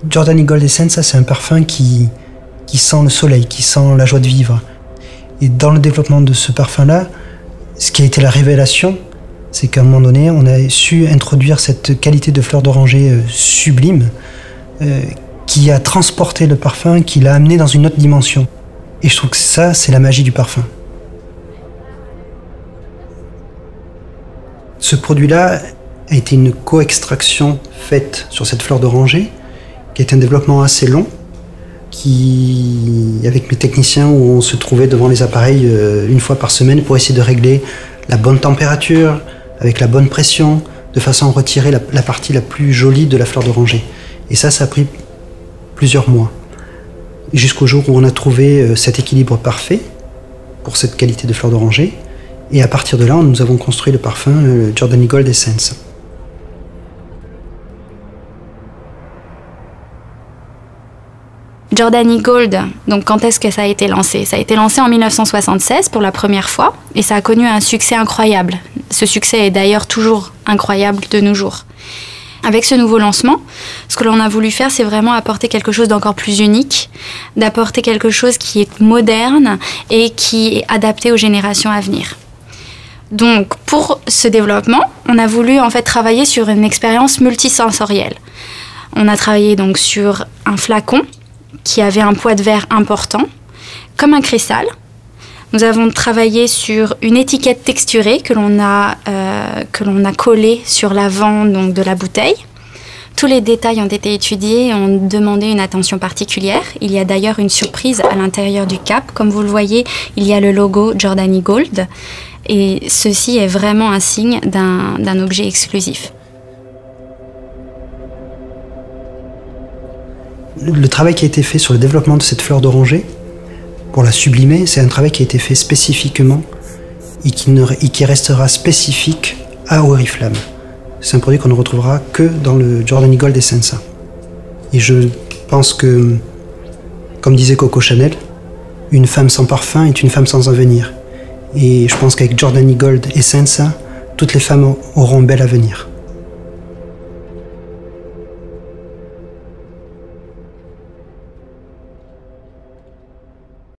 Giordani Gold Essenza, c'est un parfum qui sent le soleil, qui sent la joie de vivre. Et dans le développement de ce parfum-là, ce qui a été la révélation, c'est qu'à un moment donné, on a su introduire cette qualité de fleur d'oranger sublime qui a transporté le parfum, qui l'a amené dans une autre dimension. Et je trouve que ça, c'est la magie du parfum. Ce produit-là a été une co-extraction faite sur cette fleur d'oranger, qui est un développement assez long, avec mes techniciens, où on se trouvait devant les appareils une fois par semaine pour essayer de régler la bonne température, avec la bonne pression, de façon à retirer la partie la plus jolie de la fleur d'oranger. Et ça a pris plusieurs mois, jusqu'au jour où on a trouvé cet équilibre parfait pour cette qualité de fleur d'oranger. Et à partir de là, nous avons construit le parfum Giordani Gold Essence. Giordani Gold, donc quand est-ce que ça a été lancé? Ça a été lancé en 1976 pour la première fois et ça a connu un succès incroyable. Ce succès est d'ailleurs toujours incroyable de nos jours. Avec ce nouveau lancement, ce que l'on a voulu faire, c'est vraiment apporter quelque chose d'encore plus unique, d'apporter quelque chose qui est moderne et qui est adapté aux générations à venir. Donc, pour ce développement, on a voulu en fait travailler sur une expérience multisensorielle. On a travaillé donc sur un flacon qui avait un poids de verre important, comme un cristal. Nous avons travaillé sur une étiquette texturée que l'on a collée sur l'avant donc, de la bouteille. Tous les détails ont été étudiés et ont demandé une attention particulière. Il y a d'ailleurs une surprise à l'intérieur du cap. Comme vous le voyez, il y a le logo Giordani Gold. Et ceci est vraiment un signe d'un objet exclusif. Le travail qui a été fait sur le développement de cette fleur d'oranger, pour la sublimer, c'est un travail qui a été fait spécifiquement et qui restera spécifique à Oriflamme. C'est un produit qu'on ne retrouvera que dans le Giordani Gold Essenza. Et je pense que, comme disait Coco Chanel, une femme sans parfum est une femme sans avenir. Et je pense qu'avec Giordani Gold Essenza, toutes les femmes auront un bel avenir.